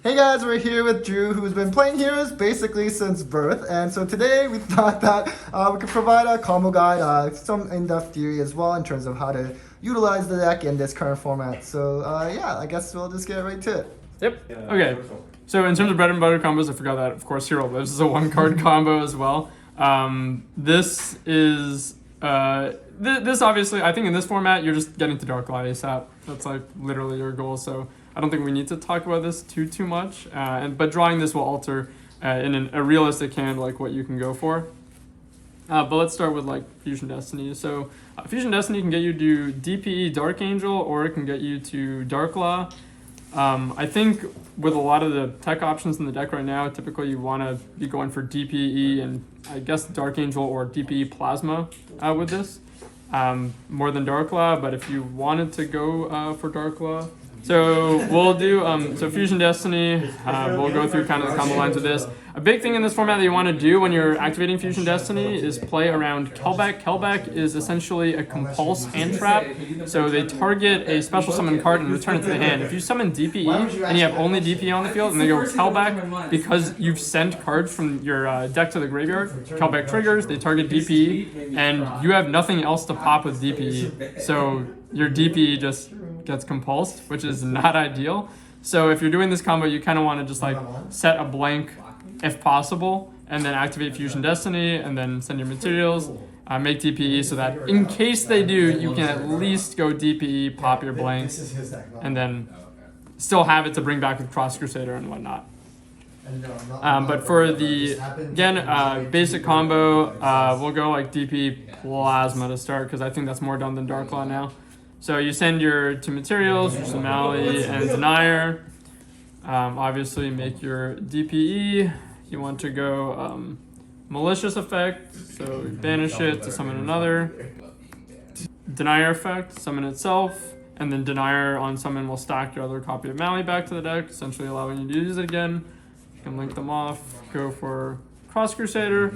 Hey guys, we're here with Drew, who's been playing heroes basically since birth, and so today we thought that we could provide a combo guide, some in-depth theory as well in terms of how to utilize the deck in this current format. So yeah, I guess we'll just get right to it. Yep. Okay. So in terms of bread and butter combos, I forgot that, of course, Hero Lives is a one-card combo as well. This is... this obviously, I think in this format, you're just getting to Dark Law ASAP. That's like literally your goal, so I don't think we need to talk about this too much. But drawing this will alter in a realistic hand like what you can go for. But let's start with like Fusion Destiny. So Fusion Destiny can get you to DPE Dark Angel, or it can get you to Dark Law. I think with a lot of the tech options in the deck right now, typically you want to be going for DPE and I guess Dark Angel or DPE Plasma with this, more than Dark Law. But if you wanted to go for Dark Law, so we'll do so Fusion Destiny. We'll go through kind of the combo lines of this. A big thing in this format that you want to do when you're activating Fusion Destiny is play around Kelbeck. Kelbeck is essentially a compulse hand trap. So they target a special summon card and return it to the hand. If you summon DPE and you have only DPE on the field and they go Kelbeck, because you've sent cards from your deck to the graveyard, Kelbeck triggers, they target DPE, and you have nothing else to pop with DPE. So your DPE just gets compulsed, which is not ideal. So if you're doing this combo, you kind of want to just like set a blank if possible, and then activate Fusion Destiny, and then send your materials, make DPE, so that in case they do, you can at least go DPE, pop your blanks, and then still have it to bring back with Cross Crusader and whatnot. But for the, again, basic combo, we'll go like DPE Plasma to start, because I think that's more done than Dark Law now. So you send your two materials, which is Mally and Denier. Obviously make your DPE. You want to go Malicious Effect, so banish it to summon another. Denier Effect, summon itself, and then Denier on summon will stack your other copy of Mally back to the deck, essentially allowing you to use it again. You can link them off, go for Cross Crusader.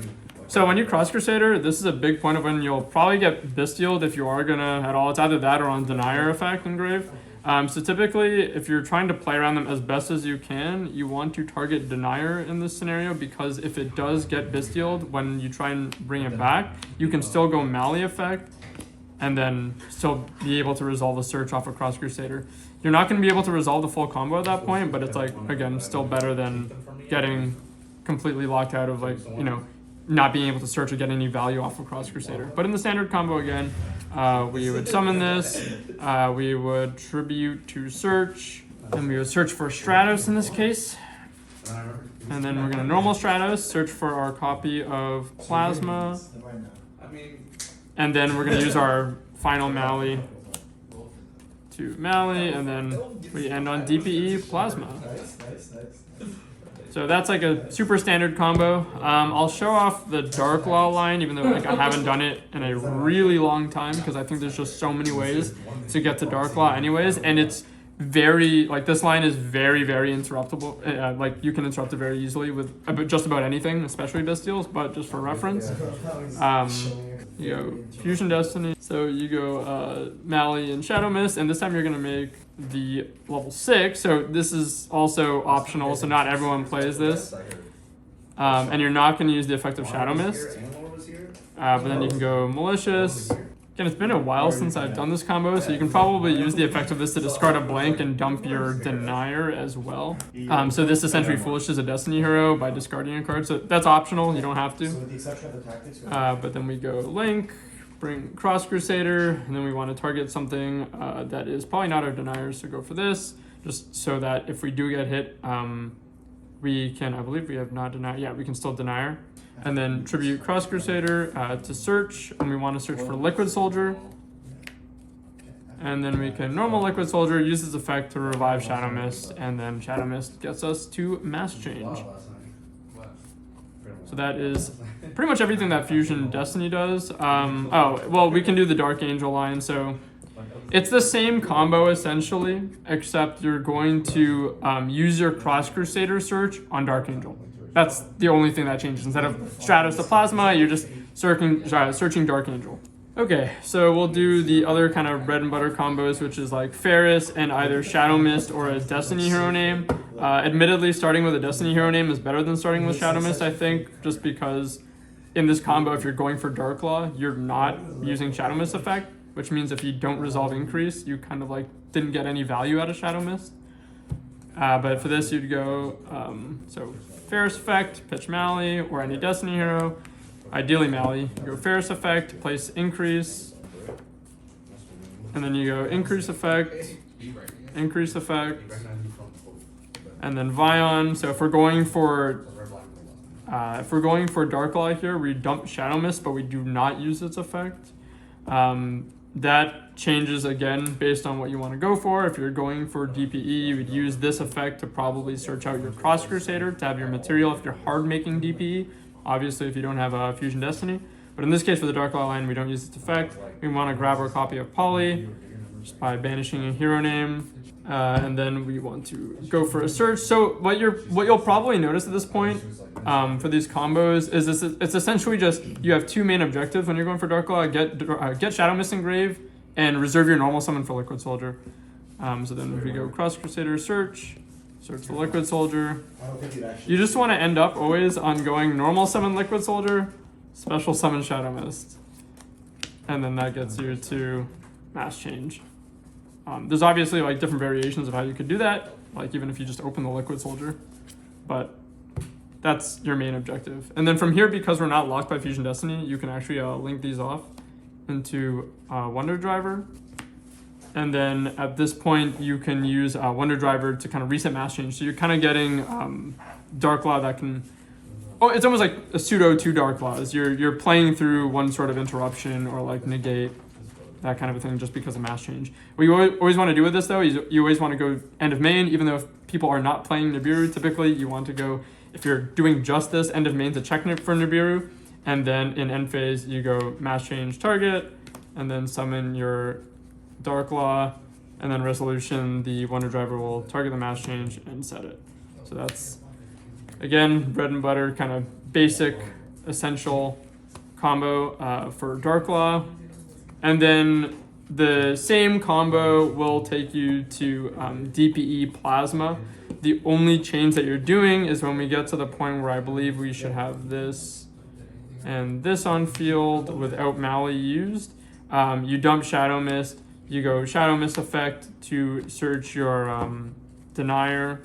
So when you Cross Crusader, this is a big point of when you'll probably get Bestialed if you are gonna at all. It's either that or on Denier Effect engrave. So typically, if you're trying to play around them as best as you can, you want to target Denier in this scenario, because if it does get Bestialed, when you try and bring it back, you can still go Mally Effect and then still be able to resolve a search off of Cross Crusader. You're not going to be able to resolve the full combo at that point, but it's like, again, still better than getting completely locked out of like, you know, not being able to search or get any value off of Cross Crusader. But in the standard combo again, we would summon this, we would tribute to search, and we would search for Stratos in this case. And then we're gonna normal Stratos, search for our copy of Plasma, and then we're gonna use our final Mally to Mally, and then we end on DPE Plasma. So that's like a super standard combo. I'll show off the Dark Law line, even though like I haven't done it in a really long time, because I think there's just so many ways to get to Dark Law anyways, and it's very, like this line is very interruptible. Like you can interrupt it very easily with just about anything, especially Bestials, but just for reference. You go Fusion Destiny, so you go Mally and Shadow Mist, and this time you're gonna make the level 6, so this is also optional, so not everyone plays this. And you're not gonna use the effect of Shadow Mist, but then you can go Malicious. Again, it's been a while since I've done this combo, so you can probably use the effect of this to discard a blank and dump your Denier as well. So this essentially foolishes a Destiny hero by discarding a card, so that's optional, you don't have to. But then we go Link, bring Cross Crusader, and then we want to target something that is probably not our Deniers, so go for this, just so that if we do get hit, we can, I believe we have not Denier, yeah, we can still Denier. And then tribute Cross Crusader to search, and we want to search for Liquid Soldier. And then we can normal Liquid Soldier, use this effect to revive Shadow Mist, and then Shadow Mist gets us to Mass Change. So that is pretty much everything that Fusion Destiny does. Oh, well, we can do the Dark Angel line, so it's the same combo essentially, except you're going to use your Cross Crusader search on Dark Angel. That's the only thing that changes. Instead of Stratos to Plasma, you're just searching Dark Angel. Okay, so we'll do the other kind of bread and butter combos, which is like Ferris and either Shadow Mist or a Destiny hero name. Admittedly, starting with a Destiny hero name is better than starting with Shadow Mist, I think, just because in this combo, if you're going for Dark Law, you're not using Shadow Mist effect, which means if you don't resolve increase, you kind of like didn't get any value out of Shadow Mist. But for this, you'd go, so Ferris effect, pitch Mally, or any Destiny hero. Ideally Mally. You go Ferris effect, place increase, and then you go increase effect, and then Vion. So if we're going for Dark Law here, we dump Shadow Mist, but we do not use its effect. That changes again based on what you want to go for. If you're going for DPE, you would use this effect to probably search out your Cross Crusader to have your material if you're hard making DPE. Obviously, if you don't have a Fusion Destiny. But in this case, for the Dark Law line, we don't use its effect. We want to grab our copy of Poly just by banishing a hero name. And then we want to go for a search. So what you'll probably notice at this point for these combos is it's essentially just you have two main objectives when you're going for Dark Law: get Shadow Mist Engrave and reserve your normal summon for Liquid Soldier. So then if we go Cross Crusader search the Liquid Soldier, you just want to end up always on going normal summon Liquid Soldier, special summon Shadow Mist, and then that gets you to mass change. There's obviously like different variations of how you could do that, like even if you just open the Liquid Soldier, but that's your main objective. And then from here, because we're not locked by Fusion Destiny, you can actually link these off into Wonder Driver. And then at this point, you can use Wonder Driver to kind of reset mass change. So you're kind of getting Dark Law that can, it's almost like a pseudo 2 Dark Laws. You're playing through one sort of interruption or like negate, that kind of a thing, just because of mass change. What you always want to do with this, though, is you always want to go end of main, even though if people are not playing Nibiru, typically you want to go, if you're doing just this, end of main to check for Nibiru, and then in end phase, you go mass change target, and then summon your Dark Law, and then resolution, the Wonder Driver will target the mass change and set it. So that's, again, bread and butter, kind of basic, essential combo for Dark Law. And then the same combo will take you to DPE Plasma. The only change that you're doing is when we get to the point where I believe we should have this and this on field without Mally used. You dump Shadow Mist. You go Shadow Mist effect to search your Denier.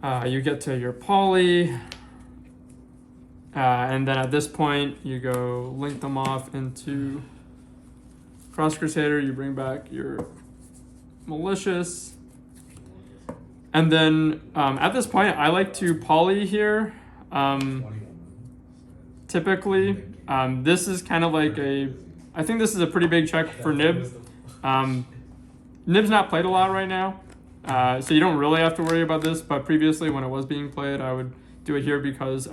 You get to your Poly. And then at this point, you go link them off into Cross Crusader. You bring back your Malicious. And then at this point, I like to Poly here. Typically, this is kind of like I think this is a pretty big check for Nib. Nib's not played a lot right now, so you don't really have to worry about this. But previously, when it was being played, I would do it here because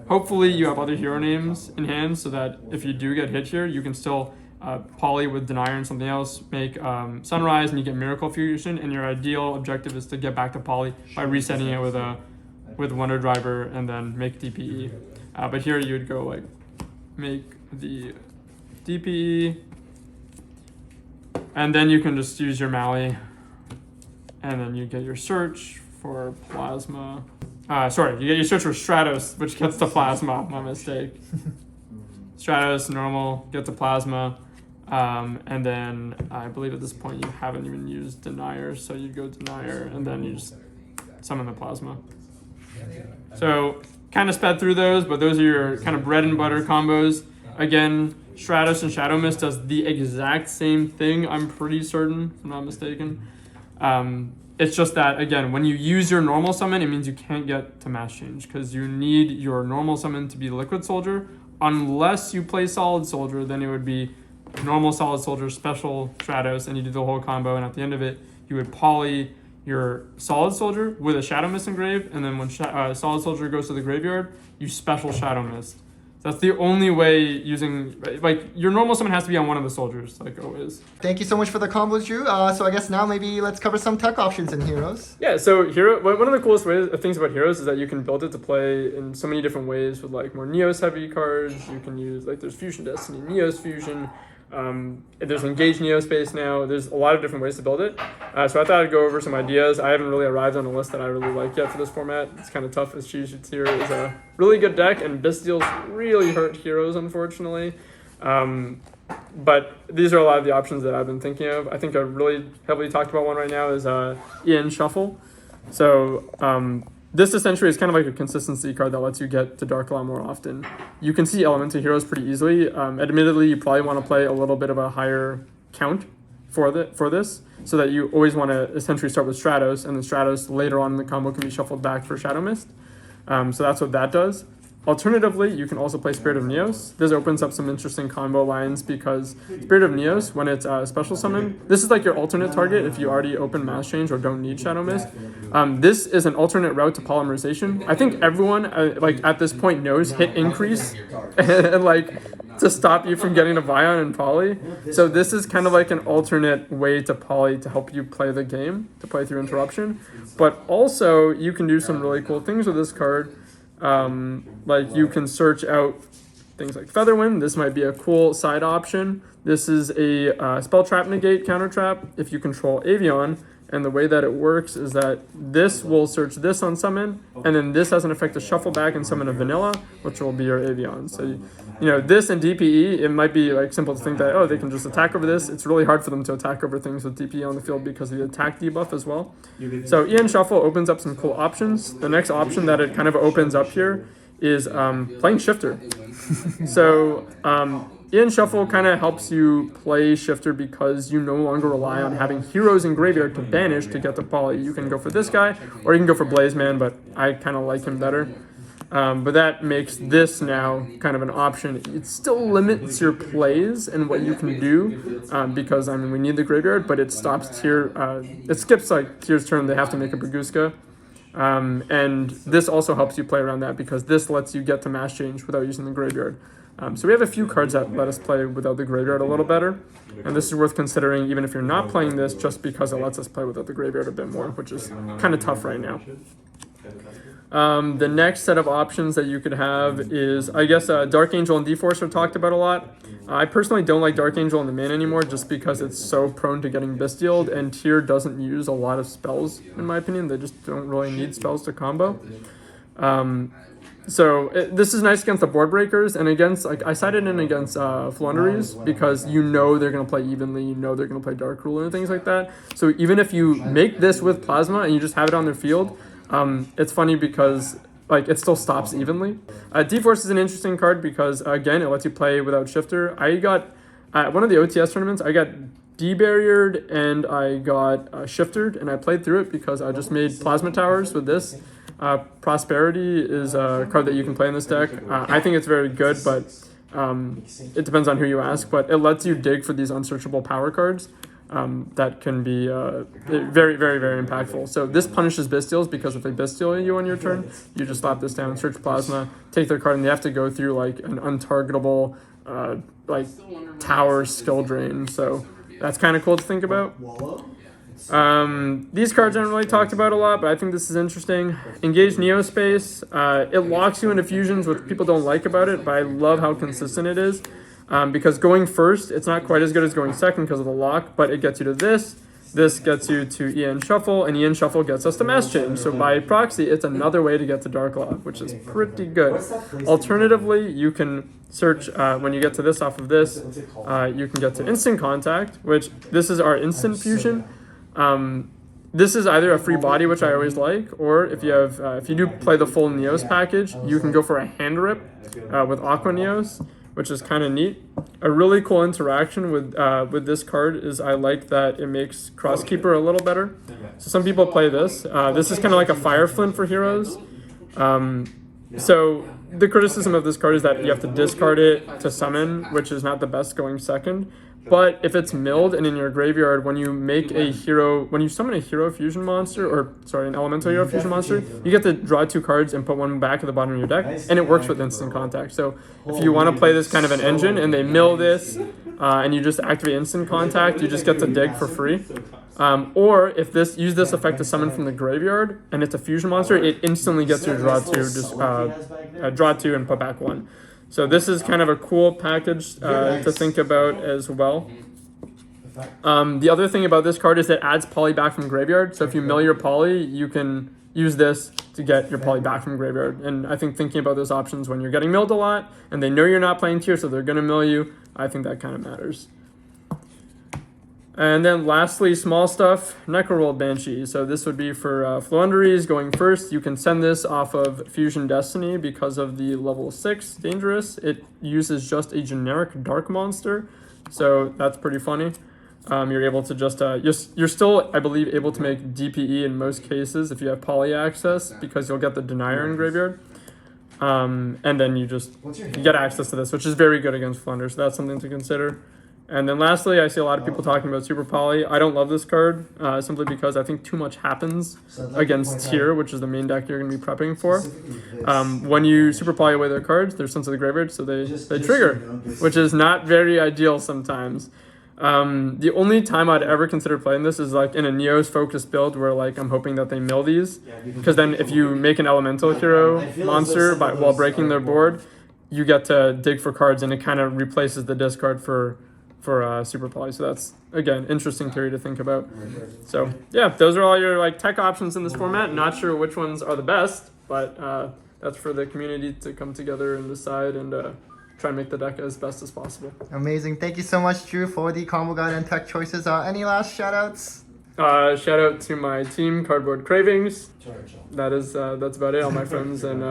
hopefully you have other hero names in hand so that if you do get hit here, you can still Poly with Denier and something else, make Sunrise, and you get Miracle Fusion, and your ideal objective is to get back to Poly by resetting it with Wonder Driver and then make DPE. But here you would go like make the DPE, and then you can just use your Mally, and then you get your search for Plasma. Sorry, you get your search for Stratos, which gets to Plasma. My mistake. Stratos, normal, get to Plasma. And then I believe at this point you haven't even used Denier, so you go Denier, and then you just summon the Plasma. So kind of sped through those, but those are your kind of bread and butter combos. Again, Stratos and Shadow Mist does the exact same thing, I'm pretty certain, if I'm not mistaken. It's just that, again, when you use your normal summon, it means you can't get to mass change because you need your normal summon to be Liquid Soldier. Unless you play Solid Soldier, then it would be normal Solid Soldier, special Stratos, and you do the whole combo. And at the end of it, you would Poly your Solid Soldier with a Shadow Mist Engrave, and then when Solid Soldier goes to the graveyard, you special Shadow Mist. That's the only way using, like, your normal summon has to be on one of the soldiers, like always. Thank you so much for the combos, Drew. So I guess now maybe let's cover some tech options in Heroes. Yeah, so one of the coolest things about Heroes is that you can build it to play in so many different ways with like more Neos heavy cards. You can use, like, there's Fusion Destiny, Neos Fusion. There's engaged Neospace now. There's a lot of different ways to build it. So I thought I'd go over some ideas. I haven't really arrived on a list that I really like yet for this format. It's kind of tough, as Here is a really good deck, and Bystials really hurt heroes, unfortunately. But these are a lot of the options that I've been thinking of. I think a really heavily talked about one right now is Ian Shuffle. So this essentially is kind of like a consistency card that lets you get to Dark a lot more often. You can see Elemental Heroes pretty easily. Admittedly, you probably want to play a little bit of a higher count for this, so that you always want to essentially start with Stratos, and then Stratos later on in the combo can be shuffled back for Shadow Mist. So that's what that does. Alternatively, you can also play Spirit of Neos. This opens up some interesting combo lines because Spirit of Neos, when it's special summon, this is like your alternate target if you already open Mass Change or don't need Shadow Mist. This is an alternate route to polymerization. I think everyone like at this point knows hit increase and like to stop you from getting a Vion and poly. So this is kind of like an alternate way to poly to help you play the game, to play through interruption. But also you can do some really cool things with this card. Like you can search out things like Featherwind. This might be a cool side option. This is a spell trap negate counter trap if you control Avion. And the way that it works is that this will search this on summon, and then this has an effect to shuffle back and summon a vanilla, which will be your Avion. So, you know, this and DPE, it might be like simple to think that, oh, they can just attack over this. It's really hard for them to attack over things with DPE on the field because of the attack debuff as well. So Ian Shuffle opens up some cool options. The next option that it kind of opens up here is playing Shifter. So Ian Shuffle kind of helps you play Shifter because you no longer rely on having heroes in graveyard to banish to get the poly. You can go for this guy, or you can go for Blaze Man, but I kind of like him better. But that makes this now kind of an option. It still limits your plays and what you can do because, I mean, we need the graveyard, but it stops it skips like Tyr's turn. They have to make a Baguska. And this also helps you play around that because this lets you get to Mass Change without using the graveyard. So we have a few cards that let us play without the graveyard a little better. And this is worth considering even if you're not playing this, just because it lets us play without the graveyard a bit more, which is kind of tough right now. The next set of options that you could have is, I guess, Dark Angel and D-Force are talked about a lot. I personally don't like Dark Angel in the main anymore just because it's so prone to getting Bystialed, and Tyr doesn't use a lot of spells, in my opinion. They just don't really need spells to combo. So this is nice against the board breakers, and against, like, I sided in against Floowandereeze because you know they're going to play evenly, you know they're going to play Dark Ruler and things like that. So even if you make this with Plasma and you just have it on their field, it's funny because like it still stops evenly. D-Force is an interesting card because again it lets you play without Shifter. I got one of the OTS tournaments, I got debarriered and I got shiftered, and I played through it because I just made Plasma Towers with this. Prosperity is a card that you can play in this deck. I think it's very good, but it depends on who you ask. But it lets you dig for these unsearchable power cards that can be very, very, very impactful. So this punishes Bystials because if they Bystial you on your turn, you just slap this down, search Plasma, take their card, and they have to go through like an untargetable like tower skill drain. So that's kind of cool to think about. These cards aren't really talked about a lot, but I think this is interesting. Engage Neospace. It locks you into fusions, which people don't like about it, but I love how consistent it is. Because going first, it's not quite as good as going second because of the lock, but it gets you to this. This gets you to Ian Shuffle, and Ian Shuffle gets us to Mass Change. So by proxy, it's another way to get to Dark Lock, which is pretty good. Alternatively, you can search, when you get to this off of this, you can get to Instant Contact, which this is our instant fusion. This is either a free body, which I always like, or if you have, if you do play the full Neos package, you can go for a hand rip with Aqua Neos, which is kind of neat. A really cool interaction with this card is I like that it makes Crosskeeper a little better. So some people play this. This is kind of like a Fire Flint for heroes. So the criticism of this card is that you have to discard it to summon, which is not the best going second. But if it's milled and in your graveyard, when you make a hero, when you summon a hero fusion monster, or sorry, an elemental hero fusion monster, you get to draw 2 cards and put one back at the bottom of your deck, and it works with instant contact. So if you want to play this kind of an engine and they mill this, and you just activate instant contact, you just get to dig for free. Or if use this effect to summon from the graveyard and it's a fusion monster, it instantly gets your draw 2, just draw 2 and put back 1. So this is kind of a cool package Very to nice. think about as well. The other thing about this card is it adds poly back from graveyard. So if you mill your poly, you can use this to get your poly back from graveyard. And I think thinking about those options when you're getting milled a lot and they know you're not playing tier, so they're going to mill you, I think that kind of matters. And then lastly, small stuff, Necroworld Banshee. So this would be for Floowandereeze going first. You can send this off of Fusion Destiny because of the level 6 dangerous. It uses just a generic dark monster, so that's pretty funny. You're able to just, you're still, I believe, able to make DPE in most cases if you have poly access because you'll get the denier in graveyard. And then you get access to this, which is very good against Flunder, so that's something to consider. And then lastly, I see a lot of people talking about Super Poly. I don't love this card simply because I think too much happens against tier, which is the main deck you're going to be prepping for. When you Super Poly away their cards, they're sent to the graveyard, so they trigger, which is not very ideal sometimes. The only time I'd ever consider playing this is like in a Neos focused build where like I'm hoping that they mill these, because then if you make an elemental hero monster while breaking their board, you get to dig for cards and it kind of replaces the discard for Super Poly. So that's, again, interesting theory to think about. So yeah, those are all your like tech options in this format. Not sure which ones are the best, but that's for the community to come together and decide and try and make the deck as best as possible. Amazing. Thank you so much, Drew, for the combo guide and tech choices. Any last shout outs? Shout out to my team, Cardboard Cravings. That's about it. All my friends and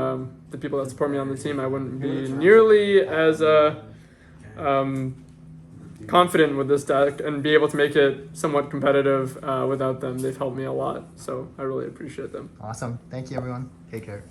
the people that support me on the team. I wouldn't be nearly as confident with this deck and be able to make it somewhat competitive without them. They've helped me a lot, so I really appreciate them. Awesome. Thank you, everyone. Take care.